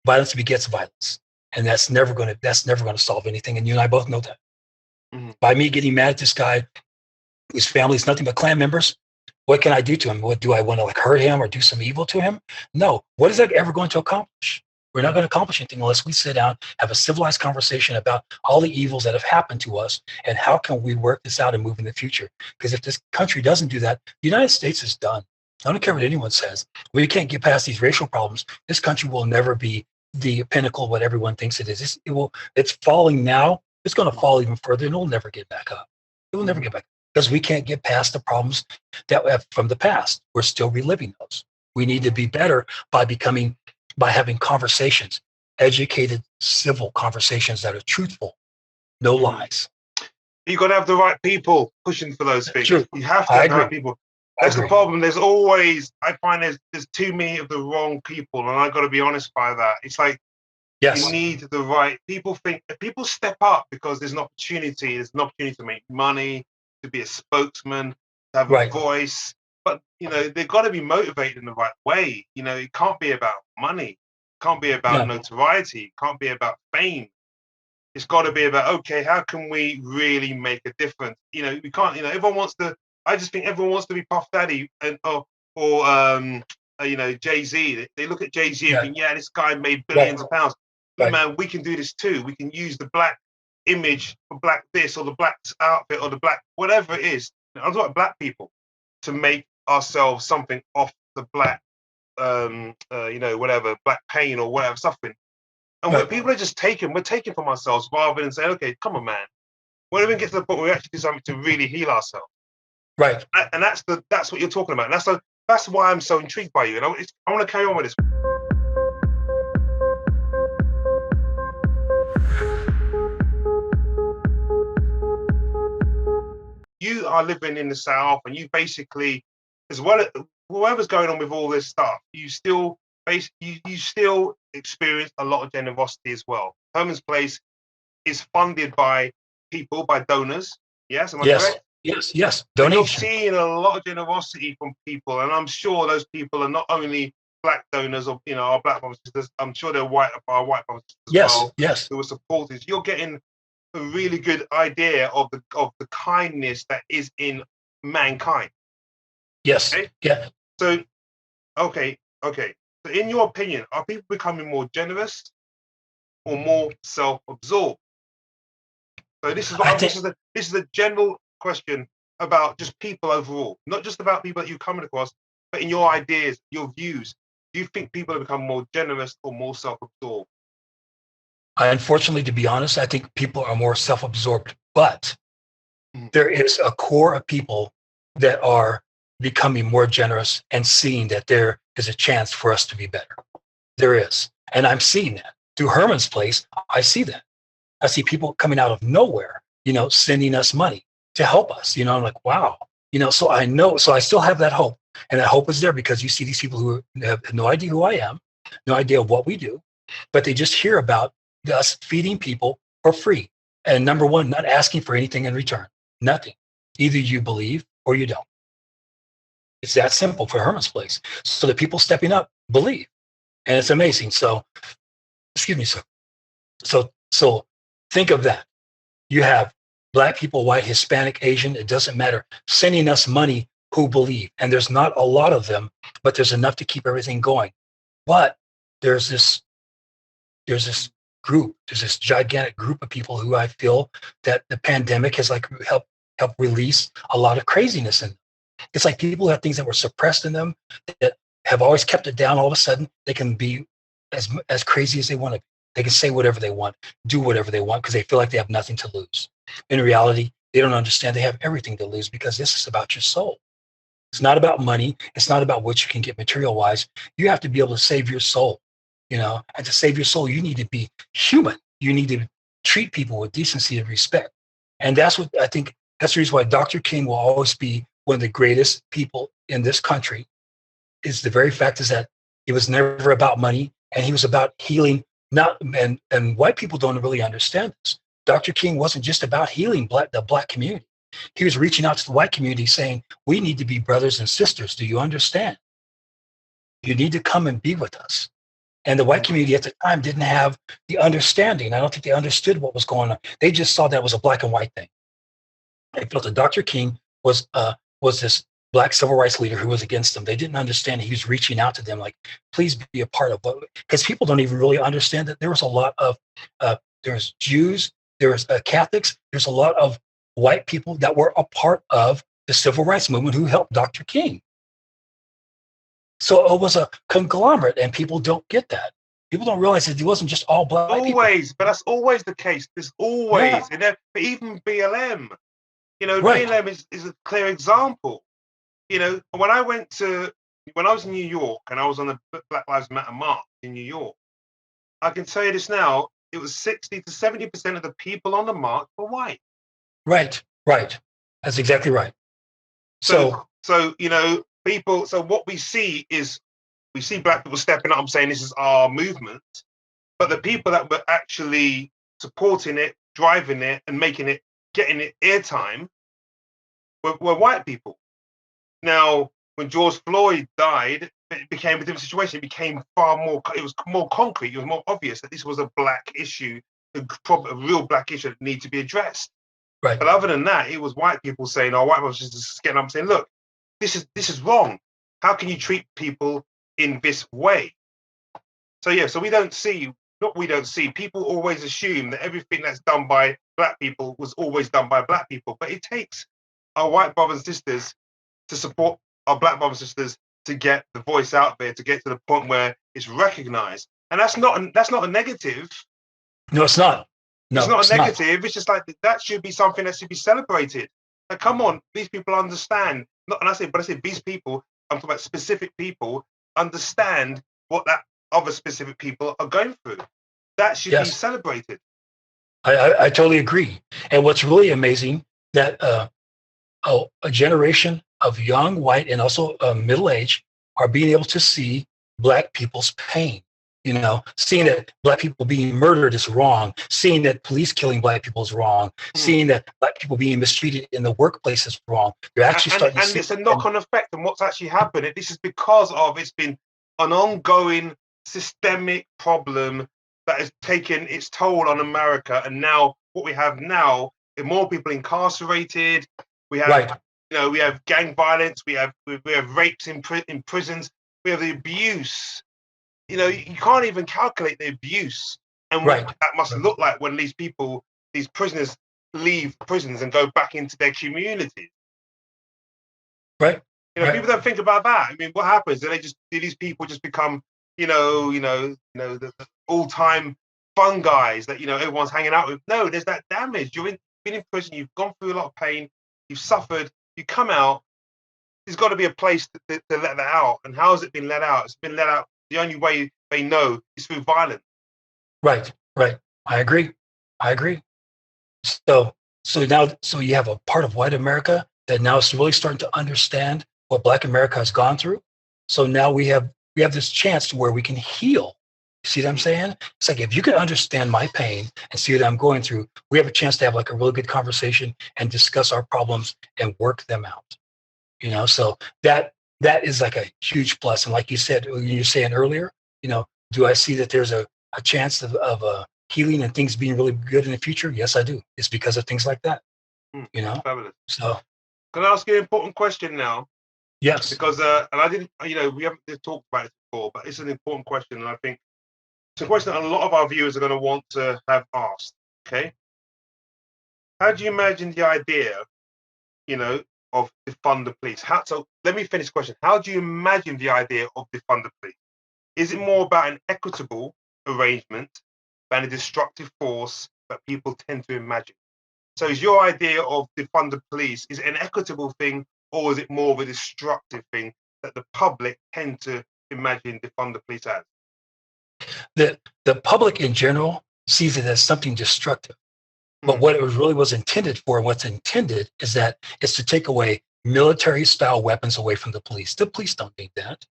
Violence begets violence, and that's never going to solve anything. And you and I both know that. By me getting mad at this guy whose family is nothing but Klan members, what can I do to him? What do I want to hurt him or do some evil to him? No. What is that ever going to accomplish? We're not going to accomplish anything unless we sit down, have a civilized conversation about all the evils that have happened to us and how can we work this out and move in the future. Because if this country doesn't do that, the United States is done. I don't care what anyone says. We can't get past these racial problems. This country will never be the pinnacle of what everyone thinks it is. It's falling now. It's going to fall even further, and it'll never get back up. It will never get back up because we can't get past the problems that we have from the past. We're still reliving those. We need to be better by having conversations, educated, civil conversations that are truthful, no lies. You've got to have the right people pushing for those things. True. You have to have the right people. That's the problem. There's always, I find there's too many of the wrong people, and I've got to be honest by that. It's like, you need the right people. People step up because there's an opportunity. There's an opportunity to make money, to be a spokesman, to have a voice. But they've got to be motivated in the right way. It can't be about money. It can't be about notoriety. It can't be about fame. It's got to be about, okay, how can we really make a difference? We can't. Everyone wants to. I just think everyone wants to be Puff Daddy or Jay-Z. They look at Jay-Z and think, this guy made billions of pounds. But man, we can do this too. We can use the black image for black this or the black outfit or the black whatever it is. I'm talking about black people to make ourselves something off the black, whatever, black pain or whatever suffering. And when people are just we're taking from ourselves rather than saying, okay, come on, man. When we get to the point where we actually do something to really heal ourselves. Right. And that's what you're talking about. And that's why I'm so intrigued by you. And I want to carry on with this. You are living in the South, and you basically, as well as whatever's going on with all this stuff, you still you still experience a lot of generosity as well. Herman's Place is funded by people, by donors. Yes, am I Yes, correct? yes. So you're Donation. seeing a lot of generosity from people, and I'm sure those people are not only black donors or our black brothers and sisters. I'm sure they're our white brothers as Yes, well yes, who are supporters. You're getting a really good idea of the kindness that is in mankind. yes, Okay, yeah. so okay. So in your opinion, are people becoming more generous or more self-absorbed? So this is what I think this is a general question about just people overall, not just about people that you're coming across, but in your ideas, your views. Do you think people have become more generous or more self-absorbed? unfortunately, to be honest, I think people are more self-absorbed, but Mhm. there is a core of people that are becoming more generous and seeing that there is a chance for us to be better. There is. And I'm seeing that through Herman's Place. I see that. I see people coming out of nowhere, sending us money to help us. I'm like, wow. So I know, so I still have that hope. And that hope is there because you see these people who have no idea who I am, no idea what we do, but they just hear about us feeding people for free. And number one, not asking for anything in return. Nothing. Either you believe or you don't. It's that simple for Herman's Place. So the people stepping up believe. And it's amazing. So, excuse me, sir. So think of that. You have black people, white, Hispanic, Asian, it doesn't matter, sending us money who believe. And there's not a lot of them, but there's enough to keep everything going. But there's this group, there's this gigantic group of people who I feel that the pandemic has like helped release a lot of craziness in them. It's like people who have things that were suppressed in them that have always kept it down. All of a sudden, they can be as crazy as they want to be. They can say whatever they want, do whatever they want because they feel like they have nothing to lose. In reality, they don't understand they have everything to lose because this is about your soul. It's not about money. It's not about what you can get material wise. You have to be able to save your soul, and to save your soul, you need to be human. You need to treat people with decency and respect. And that's what I think, that's the reason why Dr. King will always be one of the greatest people in this country. Is the very fact is that it was never about money and he was about healing. Not and white people don't really understand this. Dr. King wasn't just about healing the black community. He was reaching out to the white community saying, we need to be brothers and sisters. Do you understand? You need to come and be with us. And the white community at the time didn't have the understanding. I don't think they understood what was going on. They just saw that it was a black and white thing. They felt that Dr. King was this black civil rights leader who was against them. They didn't understand he was reaching out to them like, please be a part of what, because people don't even really understand that there was a lot of, there's Jews, there's Catholics, there's a lot of white people that were a part of the civil rights movement who helped Dr. King. So it was a conglomerate and people don't get that. People don't realize that it wasn't just all black Always, people. but that's always the case. There's always, but even BLM, Right. BLM is a clear example. When I was in New York and I was on the Black Lives Matter march in New York, I can tell you this now, it was 60 to 70% of the people on the march were white. Right. That's exactly right. So people, so what we see is we see black people stepping up and saying this is our movement, but the people that were actually supporting it, driving it, and getting it airtime were white people. Now, when George Floyd died, it became a different situation. It became it was more concrete. It was more obvious that this was a black issue, a real black issue that needed to be addressed. Right. But other than that, it was white people saying, "Oh, white people just getting up and saying, look, this is wrong. How can you treat people in this way?" So we don't see. People always assume that everything that's done by black people was always done by black people, but it takes our white brothers and sisters to support our black brothers and sisters to get the voice out there, to get to the point where it's recognized. And that's not a negative. No, it's not. No, it's not a negative. It's just like that should be something that should be celebrated. Like, come on, these people understand. I say these people, I'm talking about specific people, understand what that other specific people are going through. That should be celebrated. I totally agree. And what's really amazing that a generation of young white and also middle age are being able to see Black people's pain. You know, seeing that Black people being murdered is wrong, seeing that police killing Black people is wrong, seeing that Black people being mistreated in the workplace is wrong. You're actually starting to see. And it's a knock-on effect. And what's actually happened, this is because of it's been an ongoing systemic problem that has taken its toll on America. And now what we have now is more people incarcerated. We have, we have gang violence. We have rapes in prisons. We have the abuse. You can't even calculate the abuse and what that must look like when these prisoners leave prisons and go back into their communities. Right. People don't think about that. I mean, what happens? Do these people just become, the all-time fun guys that everyone's hanging out with? No, there's that damage. You've been in prison. You've gone through a lot of pain. You've suffered. You come out. There's got to be a place to let that out. And how has it been let out? It's been let out. The only way they know is through violence. Right. I agree. So you have a part of white America that now is really starting to understand what Black America has gone through. So now we have this chance to where we can heal. You see what I'm saying? It's like, if you can understand my pain and see what I'm going through, we have a chance to have like a really good conversation and discuss our problems and work them out. So that is like a huge plus. And like you said, you were saying earlier, do I see that there's a chance of healing and things being really good in the future? Yes, I do. It's because of things like that. Fabulous. So can I ask you an important question now? Yes. Because and I didn't, we haven't talked about it before, but it's an important question, and I think it's a question that a lot of our viewers are going to want to have asked. Okay. How do you imagine the idea, of defund the police? So let me finish the question. How do you imagine the idea of defund the police? Is it more about an equitable arrangement than a destructive force that people tend to imagine? So is your idea of defund the police, is it an equitable thing, or is it more of a destructive thing that the public tend to imagine defund the police as? The public in general sees it as something destructive. But what it really was intended for, and what's intended is that it's to take away military-style weapons away from the police. The police don't need that.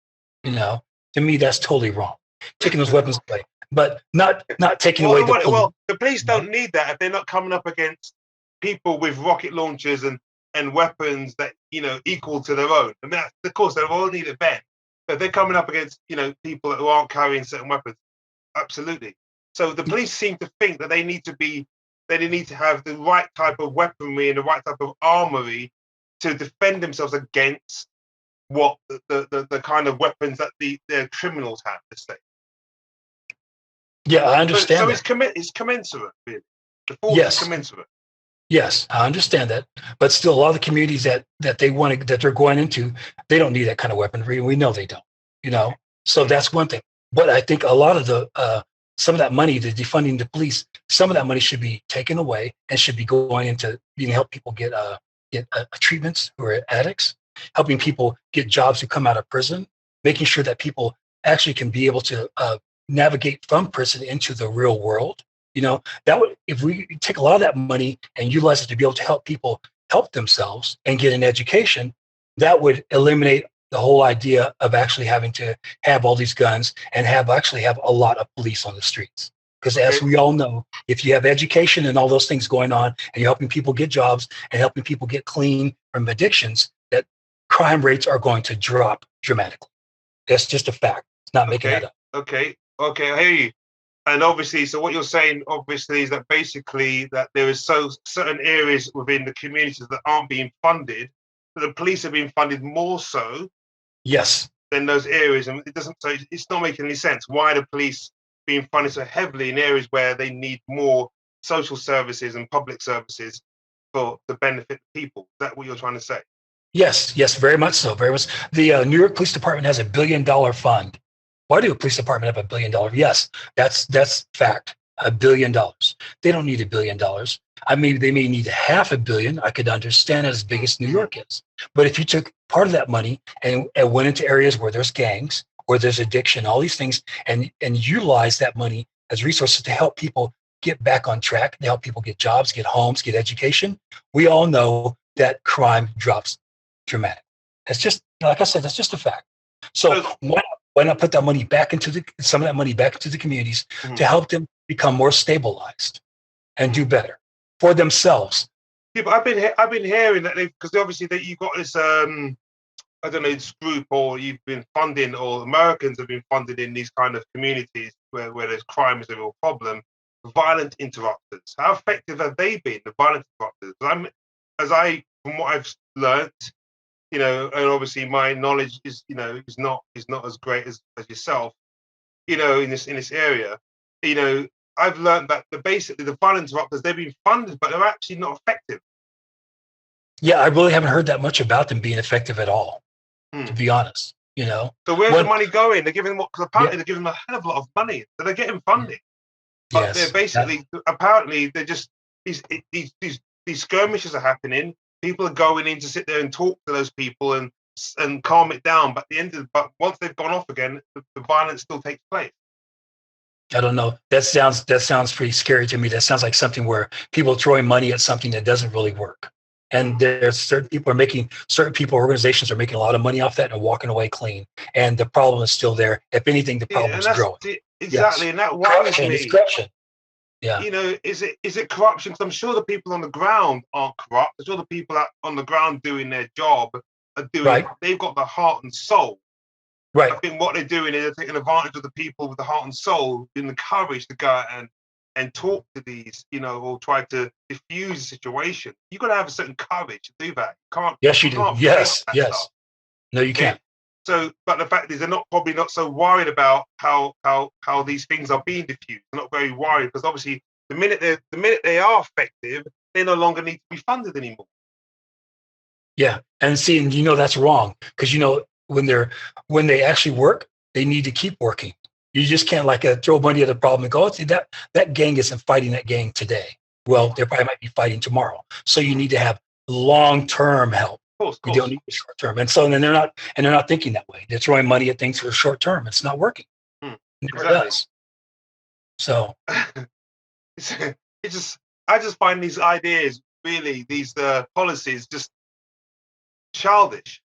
To me, that's totally wrong. Taking those weapons away, but not taking away the police. Well, the police don't need that if they're not coming up against people with rocket launchers and weapons that equal to their own. I mean, of course, they'll all need it then. But if they're coming up against people who aren't carrying certain weapons, absolutely. So the police seem to think that they need to have the right type of weaponry and the right type of armory to defend themselves against what the kind of weapons that the criminals have, let's say. Yeah, I understand. So it's commensurate, really. The force is commensurate. Yes, I understand that, but still, a lot of the communities that they're going into, they don't need that kind of weaponry. We know they don't. So that's one thing. But I think a lot of the some of that money, the defunding the police, some of that money should be taken away and should be going into help people get treatments who are addicts, helping people get jobs who come out of prison, making sure that people actually can be able to navigate from prison into the real world. That would, if we take a lot of that money and utilize it to be able to help people help themselves and get an education, that would eliminate the whole idea of actually having to have all these guns and have a lot of police on the streets. Because as we all know, if you have education and all those things going on, and you're helping people get jobs and helping people get clean from addictions, that crime rates are going to drop dramatically. That's just a fact. It's not making that up. Okay, I hear you. And obviously, so what you're saying, obviously, is that basically that there is certain areas within the communities that aren't being funded, but the police are being funded more so. Yes. Than those areas, and it's not making any sense. Why are the police being funded so heavily in areas where they need more social services and public services to benefit people? Is that what you're trying to say? Yes, very much so. Very much. The New York Police Department has $1 billion fund. Why do a police department have $1 billion? Yes, that's fact. $1 billion. They don't need $1 billion. I mean, they may need $500 million. I could understand as big as New York is. But if you took part of that money and went into areas where there's gangs, where there's addiction, all these things, and utilize that money as resources to help people get back on track, to help people get jobs, get homes, get education, we all know that crime drops dramatically. That's just, like I said, that's just a fact. So why Why not put that money back into some of that money back into the communities to help them become more stabilized and do better for themselves? Yeah, but I've been hearing that because obviously that you've got this I don't know, this group, or you've been funding, or Americans have been funded in these kind of communities where there's crime is a real problem. Violent interrupters. How effective have they been? The violent interrupters. From what I've learnt, and obviously my knowledge is, is not as great as yourself, in this area. I've learned that basically the violent interrupters, they've been funded, but they're actually not effective. Yeah, I really haven't heard that much about them being effective at all, to be honest. So where's the money going? They're giving them, because apparently they're giving them a hell of a lot of money, so they're getting funding. But they're basically, apparently, they're just these skirmishes are happening. People are going in to sit there and talk to those people and calm it down. But once they've gone off again, the violence still takes place. I don't know. That sounds pretty scary to me. That sounds like something where people are throwing money at something that doesn't really work. And there's certain organizations are making a lot of money off that and walking away clean. And the problem is still there. If anything, the problem is growing. Exactly, yes. And that worries me. It's corruption. Yeah. Is it corruption? Because I'm sure the people on the ground aren't corrupt. I'm sure the people on the ground doing their job are doing. Right. They've got the heart and soul. Right. I think what they're doing is they're taking advantage of the people with the heart and soul, and the courage to go out and talk to these, or try to diffuse the situation. You've got to have a certain courage to do that. You can't. Yes, you do. Yes. Stuff. No, you can't. So, but the fact is, they're probably not so worried about how these things are being diffused. They're not very worried, because obviously the minute they are effective, they no longer need to be funded anymore. Yeah, and that's wrong, because when they actually work, they need to keep working. You just can't throw money at a problem and go, see, that gang isn't fighting that gang today. Well, they probably might be fighting tomorrow. So you need to have long-term help. Of course. You don't need the short term. And so then they're not thinking that way. They're throwing money at things for the short term. It's not working. It never does. So I just find these ideas, really, these policies, just childish.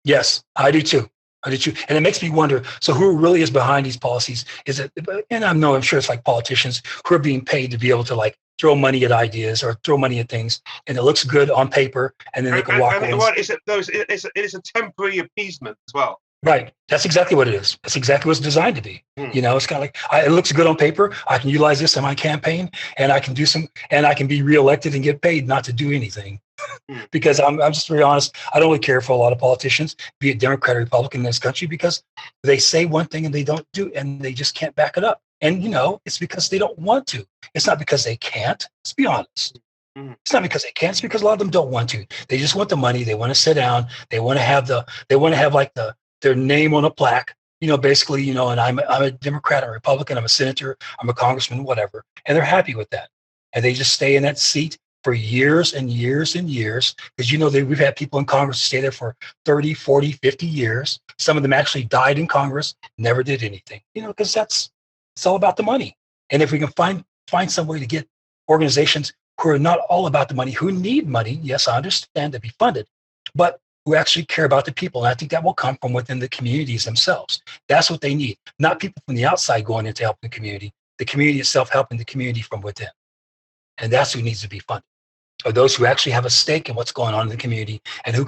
Yes, I do too. And it makes me wonder, so who really is behind these policies? Is it, and I'm sure it's like politicians who are being paid to be able to throw money at ideas or throw money at things, and it looks good on paper, and then they can walk away. It's a temporary appeasement as well. Right. That's exactly what it is. That's exactly what it's designed to be. It's kind of it looks good on paper. I can utilize this in my campaign, and I can I can be reelected and get paid not to do anything. Because I'm just very honest. I don't really care for a lot of politicians, be it Democrat or Republican in this country, because they say one thing and they don't do, and they just can't back it up. And it's because they don't want to. It's not because they can't. Let's be honest. It's not because they can't. It's because a lot of them don't want to. They just want the money. They want to sit down. They want to have their name on a plaque. Basically, and I'm a Democrat, I'm a Republican, I'm a senator, I'm a congressman, whatever, and they're happy with that. And they just stay in that seat for years and years and years, because we've had people in Congress stay there for 30, 40, 50 years. Some of them actually died in Congress, never did anything, because it's all about the money. And if we can find some way to get organizations who are not all about the money, who need money, yes, I understand, to be funded, but who actually care about the people. And I think that will come from within the communities themselves. That's what they need, not people from the outside going in to help the community itself helping the community from within. And that's who needs to be funded, are those who actually have a stake in what's going on in the community, and who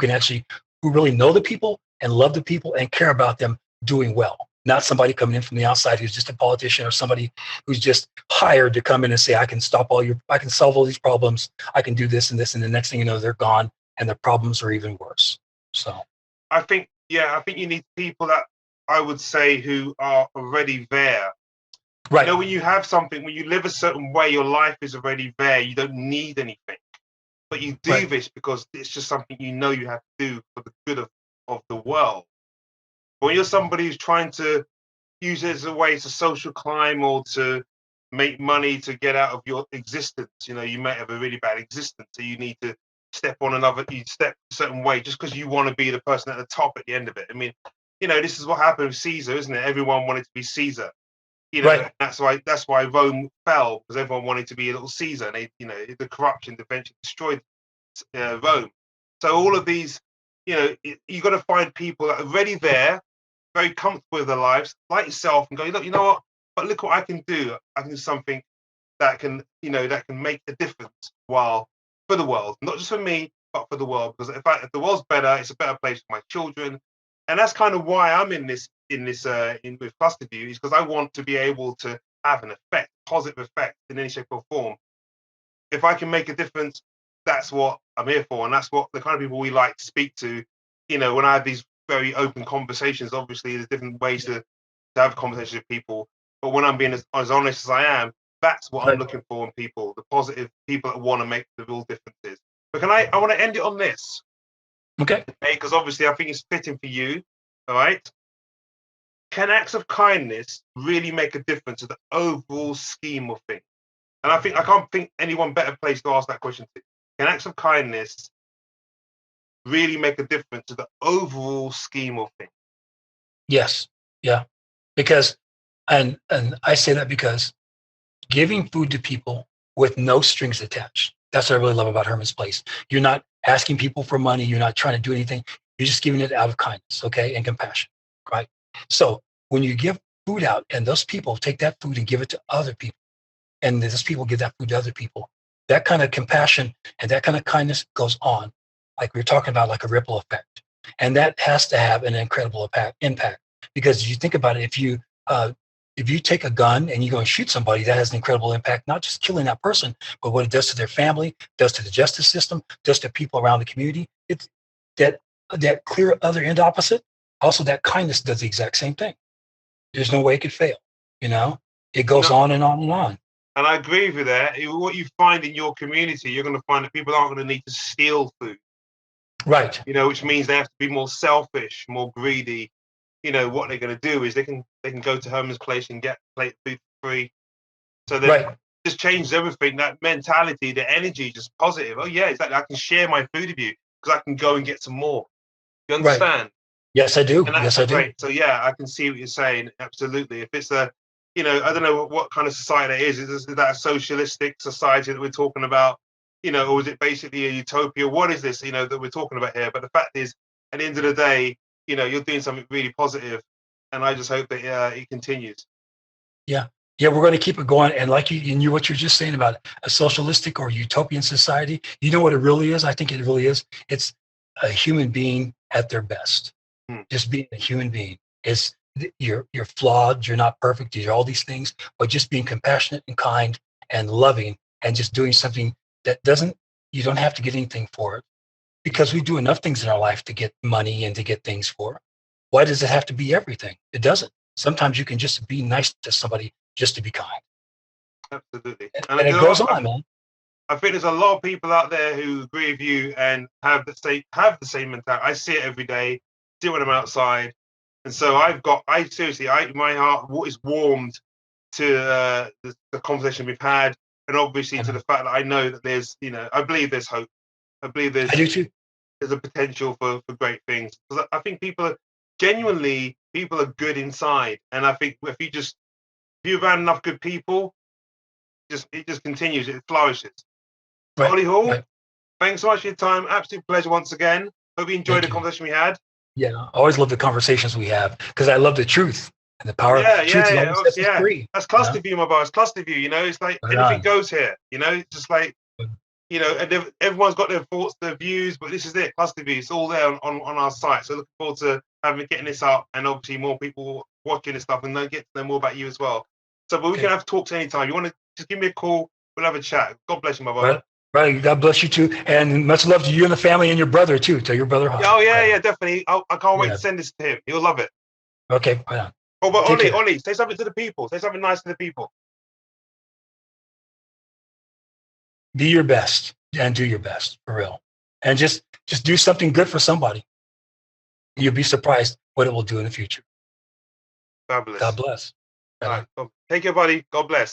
really know the people and love the people and care about them doing well. Not somebody coming in from the outside who's just a politician, or somebody who's just hired to come in and say, I can solve all these problems, I can do this and this, and the next thing you know, they're gone and the problems are even worse. So I think you need people that I would say who are already there. Right. When you have something, when you live a certain way, your life is already there. You don't need anything. But you do this because it's just something you have to do for the good of the world. When you're somebody who's trying to use it as a way to social climb or to make money to get out of your existence, you may have a really bad existence, so you need to step a certain way just because you want to be the person at the top at the end of it. I mean, this is what happened with Caesar, isn't it? Everyone wanted to be Caesar. That's why Rome fell, because everyone wanted to be a little Caesar. And the corruption eventually destroyed Rome. So all of these, you got to find people that are already there, very comfortable with their lives, like yourself, and go, look, you know what? But look what I can do. I can do something that can, that can make a difference for the world, not just for me, but for the world. Because if the world's better, it's a better place for my children, and that's kind of why I'm in with Clusterview, is because I want to be able to have an effect, positive effect in any shape or form. If I can make a difference, that's what I'm here for, and that's what the kind of people we like to speak to. When I have these very open conversations, obviously there's different ways to have conversations with people, but when I'm being as honest as I am, that's what I'm looking for in people, the positive people that want to make the real differences. But I want to end it on this. Okay. Because obviously I think it's fitting for you. All right. Can acts of kindness really make a difference to the overall scheme of things? And I can't think anyone better placed to ask that question to. Can acts of kindness really make a difference to the overall scheme of things? Yes. Yeah. Because, and I say that because giving food to people with no strings attached. That's what I really love about Herman's Place. You're not asking people for money. You're not trying to do anything. You're just giving it out of kindness, okay, and compassion, right? So when you give food out and those people take that food and give it to other people, and those people give that food to other people, that kind of compassion and that kind of kindness goes on, like we were talking about, like a ripple effect. And that has to have an incredible impact. Because you think about it, if you take a gun and you go and shoot somebody, that has an incredible impact, not just killing that person, but what it does to their family, does to the justice system, does to people around the community. It's that clear other end opposite. Also, that kindness does the exact same thing. There's no way it could fail. It goes on and on and on. And I agree with that. What you find in your community, you're going to find that people aren't going to need to steal food. Right. Which means they have to be more selfish, more greedy. What they're going to do is they can go to Herman's Place and get a plate of food for free. So that just changes everything. That mentality, the energy, just positive. Oh yeah, exactly. I can share my food with you because I can go and get some more. You understand? Right. Yes, I do. And that's yes, I great. do. So yeah, I can see what you're saying. Absolutely. If it's I don't know what kind of society it is. Is that a socialistic society that we're talking about? Or is it basically a utopia? What is this, that we're talking about here? But the fact is, at the end of the day, you're doing something really positive, and I just hope that it continues. Yeah, we're going to keep it going. And like what you're just saying about a socialistic or utopian society, you know what it really is? I think it really is. It's a human being at their best. Just being a human being. You're flawed. You're not perfect. You're all these things, but just being compassionate and kind and loving, and just doing something that you don't have to get anything for it, because we do enough things in our life to get money and to get things for. Why does it have to be everything? It doesn't. Sometimes you can just be nice to somebody just to be kind. Absolutely. And it goes on, man. I think there's a lot of people out there who agree with you and have the same mentality. I see it every day, see when I'm outside. And so my heart is warmed to the conversation we've had, and obviously to the fact that I know that there's, I believe there's hope. I believe I do too. There's a potential for great things. Because I think people are good inside. And I think if you've had enough good people, it just continues, it flourishes. Right. Ollie Hall, thanks so much for your time. Absolute pleasure once again. Hope you enjoyed the conversation we had. Yeah, I always love the conversations we have because I love the truth and the power of truth. Yeah. That's Clusterview, my boss. Clusterview, it's like anything goes here. It's just like, and everyone's got their thoughts, their views, but this is it, Clusterview. It's all there on our site. So looking forward to getting this up, and obviously more people watching this stuff and they get to know more about you as well. So, but we can have talks anytime. You want to just give me a call, we'll have a chat. God bless you, my brother. Right. God bless you too. And much love to you and the family and your brother too. Tell your brother hi. Oh, yeah, definitely. I can't wait to send this to him. He'll love it. Okay, right on. Oh, but Ollie, say something to the people. Say something nice to the people. Be your best and do your best, for real. And just do something good for somebody. You'll be surprised what it will do in the future. Fabulous. God bless. All right. Take care, buddy. God bless.